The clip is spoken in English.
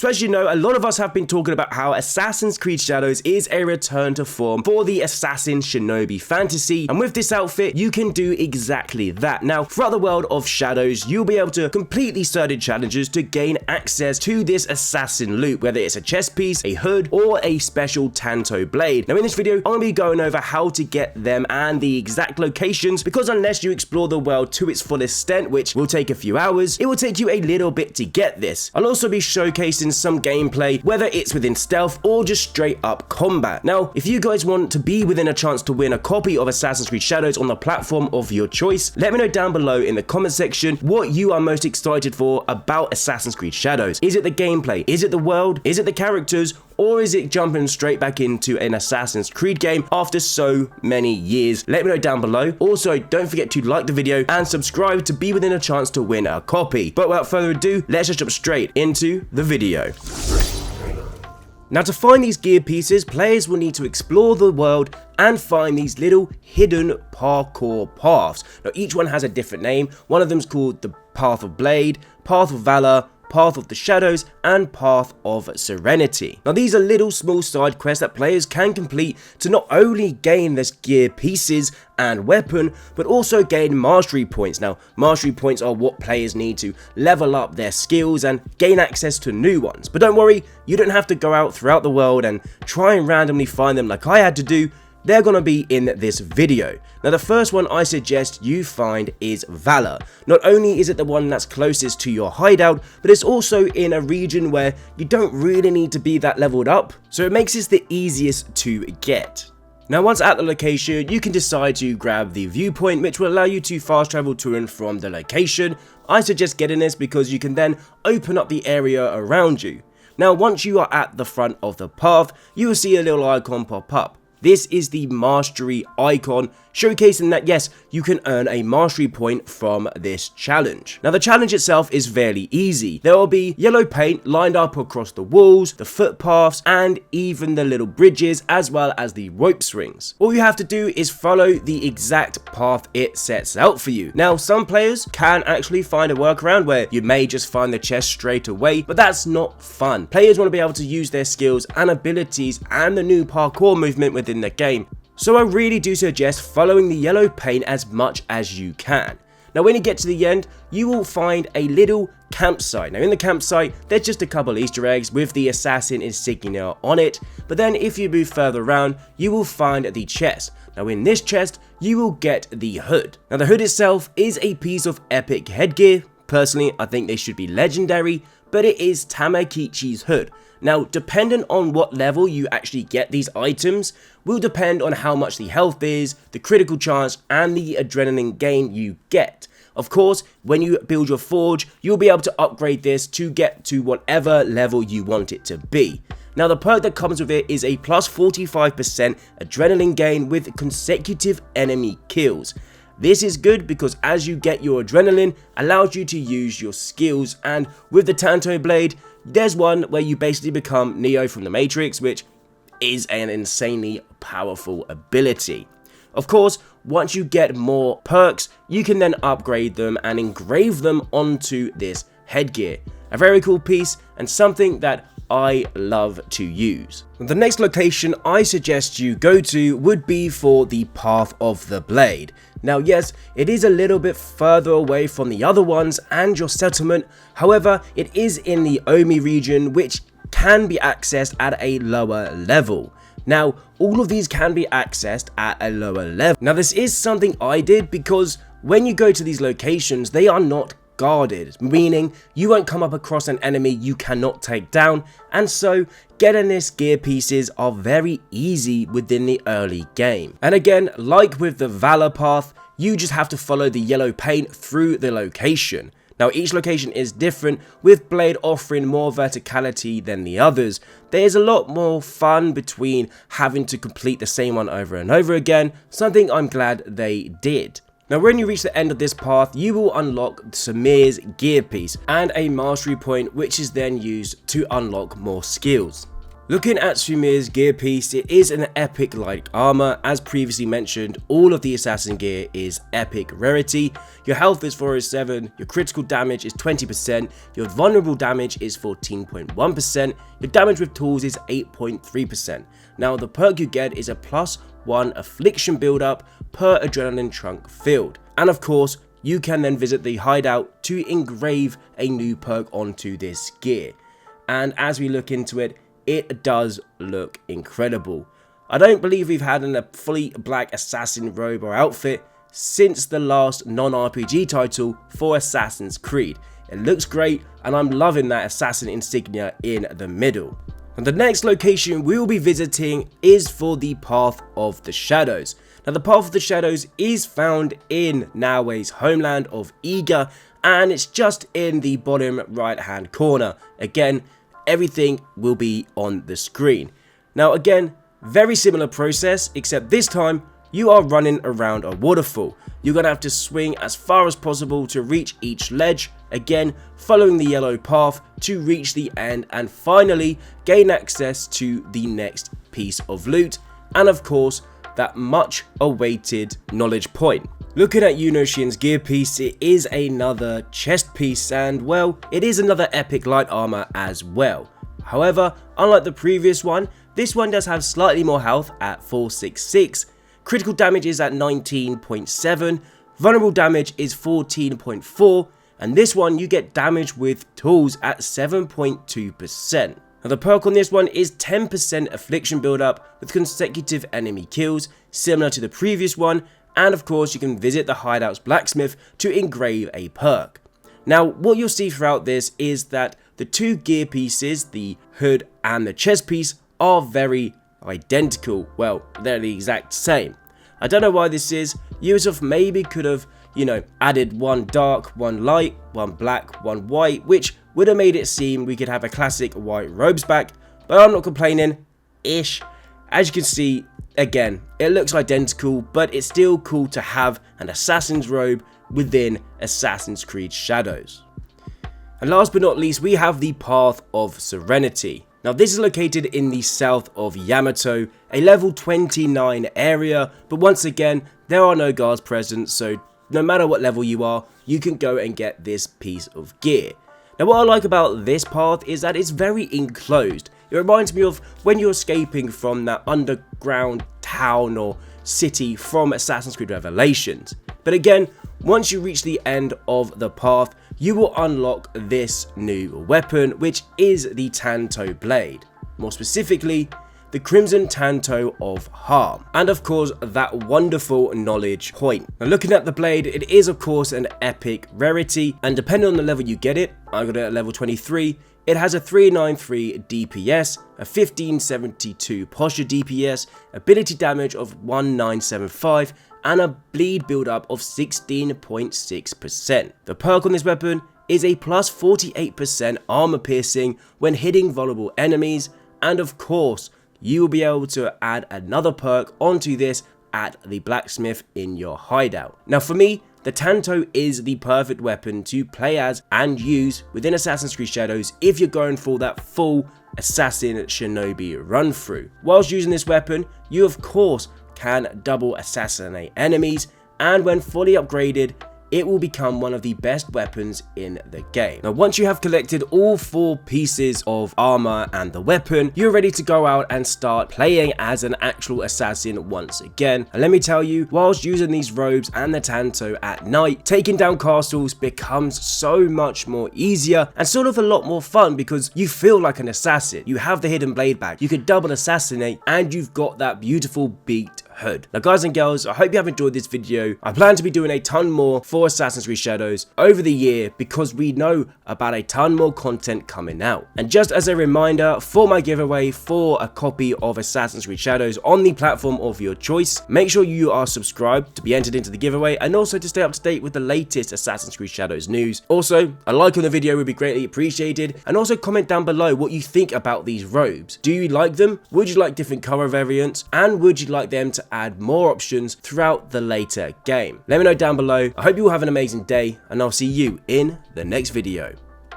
So as you know, a lot of us have been talking about how Assassin's Creed Shadows is a return to form for the Assassin Shinobi fantasy, and with this outfit, you can do exactly that. Now, throughout the world of Shadows, you'll be able to complete these certain challenges to gain access to this assassin loot, whether it's a chest piece, a hood, or a special tanto blade. Now in this video, I'm going to be going over how to get them and the exact locations, because unless you explore the world to its full extent, which will take a few hours, it will take you a little bit to get this. I'll also be showcasing some gameplay, whether it's within stealth or just straight up combat. Now, if you guys want to be within a chance to win a copy of Assassin's Creed Shadows on the platform of your choice, let me know down below in the comment section what you are most excited for about Assassin's Creed Shadows. Is it the gameplay? Is it the world? Is it the characters? Or is it jumping straight back into an Assassin's Creed game after so many years? Let me know down below. Also, don't forget to like the video and subscribe to be within a chance to win a copy. But without further ado, let's just jump straight into the video. Now, to find these gear pieces, players will need to explore the world and find these little hidden parkour paths. Now, each one has a different name. One of them is called the Path of Blade, Path of Valor, Path of the Shadows, and Path of Serenity. Now these are little small side quests that players can complete to not only gain this gear pieces and weapon, but also gain mastery points. Now mastery points are what players need to level up their skills and gain access to new ones. But don't worry, you don't have to go out throughout the world and try and randomly find them like I had to do. They're gonna be in this video. Now the first one I suggest you find is Valor. Not only is it the one that's closest to your hideout, but it's also in a region where you don't really need to be that leveled up, so it makes it the easiest to get. Now once at the location, you can decide to grab the viewpoint, which will allow you to fast travel to and from the location. I suggest getting this because you can then open up the area around you. Now once you are at the front of the path, you will see a little icon pop up. This is the mastery icon, showcasing that yes, you can earn a mastery point from this challenge. Now the challenge itself is fairly easy. There will be yellow paint lined up across the walls, the footpaths, and even the little bridges, as well as the rope swings. All you have to do is follow the exact path it sets out for you. Now some players can actually find a workaround where you may just find the chest straight away, but that's not fun. Players want to be able to use their skills and abilities and the new parkour movement within the game. So I really do suggest following the yellow paint as much as you can. Now when you get to the end, you will find a little campsite. Now in the campsite, there's just a couple Easter eggs with the assassin insignia on it, but then if you move further around, you will find the chest. Now in this chest, you will get the hood. Now the hood itself is a piece of epic headgear. Personally, I think they should be legendary, but it is Tamakichi's hood. Now, dependent on what level you actually get these items, will depend on how much the health is, the critical chance, and the adrenaline gain you get. Of course, when you build your forge, you'll be able to upgrade this to get to whatever level you want it to be. Now, the perk that comes with it is a plus 45% adrenaline gain with consecutive enemy kills. This is good because as you get your adrenaline, allows you to use your skills, and with the Tanto Blade, there's one where you basically become Neo from the Matrix, which is an insanely powerful ability. Of course, once you get more perks, you can then upgrade them and engrave them onto this headgear. A very cool piece and something that I love to use. The next location I suggest you go to would be for the Path of the Blade. Now yes, it is a little bit further away from the other ones and your settlement, however it is in the Omi region, which can be accessed at a lower level. Now all of these can be accessed at a lower level. Now this is something I did because when you go to these locations, they are not guarded, meaning you won't come up across an enemy you cannot take down, and so getting this gear pieces are very easy within the early game. And again, like with the Valor path, you just have to follow the yellow paint through the location. Now each location is different, with Blade offering more verticality than the others. There's a lot more fun between having to complete the same one over and over again, something I'm glad they did. Now when you reach the end of this path, you will unlock Samir's gear piece and a mastery point, which is then used to unlock more skills. Looking at Sumir's gear piece, it is an epic light armor. As previously mentioned, all of the assassin gear is epic rarity. Your health is 407, your critical damage is 20%, your vulnerable damage is 14.1%, your damage with tools is 8.3%. Now the perk you get is a +1 affliction build up per adrenaline trunk filled. And of course, you can then visit the hideout to engrave a new perk onto this gear. And as we look into it, it does look incredible. I don't believe we've had a fully black assassin robe or outfit since the last non-RPG title for Assassin's Creed. It looks great and I'm loving that assassin insignia in the middle. And the next location we will be visiting is for the Path of the Shadows. Now the Path of the Shadows is found in Naoe's homeland of Iga, and it's just in the bottom right hand corner. Again, everything will be on the screen. Now again, very similar process, except this time you are running around a waterfall. You're going to have to swing as far as possible to reach each ledge, again following the yellow path to reach the end and finally gain access to the next piece of loot, and of course that much awaited knowledge point. Looking at Yunoshin's gear piece, it is another chest piece and well, it is another epic light armor as well. However, unlike the previous one, this one does have slightly more health at 466, critical damage is at 19.7, vulnerable damage is 14.4, and this one you get damage with tools at 7.2%. Now the perk on this one is 10% affliction build up with consecutive enemy kills, similar to the previous one, and of course you can visit the hideout's blacksmith to engrave a perk. Now what you'll see throughout this is that the two gear pieces, the hood and the chest piece, are very identical. Well, they're the exact same. I don't know why this is. Ubisoft maybe could have, added one dark, one light, one black, one white, which would have made it seem we could have a classic white robes back, but I'm not complaining, ish. As you can see, again, it looks identical, but it's still cool to have an assassin's robe within Assassin's Creed Shadows. And last but not least, we have the Path of Serenity. Now this is located in the south of Yamato, a level 29 area, but once again, there are no guards present, so no matter what level you are, you can go and get this piece of gear. Now what I like about this path is that it's very enclosed. It reminds me of when you're escaping from that underground town or city from Assassin's Creed Revelations. But again, once you reach the end of the path, you will unlock this new weapon, which is the Tanto Blade. More specifically, the Crimson Tanto of Harm, and of course that wonderful knowledge point. Now looking at the blade, it is of course an epic rarity, and depending on the level you get it, I got it at level 23, it has a 393 DPS, a 1572 posture DPS, ability damage of 1975, and a bleed build up of 16.6%. The perk on this weapon is a plus 48% armor piercing when hitting vulnerable enemies, and of course you will be able to add another perk onto this at the blacksmith in your hideout. Now for me, the Tanto is the perfect weapon to play as and use within Assassin's Creed Shadows if you're going for that full assassin shinobi run through. Whilst using this weapon, you of course can double assassinate enemies, and when fully upgraded, it will become one of the best weapons in the game. Now once you have collected all 4 pieces of armor and the weapon, you're ready to go out and start playing as an actual assassin once again. And let me tell you, whilst using these robes and the Tanto at night, taking down castles becomes so much more easier and sort of a lot more fun because you feel like an assassin. You have the hidden blade back, you can double assassinate, and you've got that beautiful beaked hood. Now guys and girls, I hope you have enjoyed this video. I plan to be doing a ton more for Assassin's Creed Shadows over the year because we know about a ton more content coming out. And just as a reminder, for my giveaway for a copy of Assassin's Creed Shadows on the platform of your choice, make sure you are subscribed to be entered into the giveaway and also to stay up to date with the latest Assassin's Creed Shadows news. Also, a like on the video would be greatly appreciated, and also comment down below what you think about these robes. Do you like them? Would you like different color variants? And would you like them to add more options throughout the later game? Let me know down below. I hope you all have an amazing day, and I'll see you in the next video.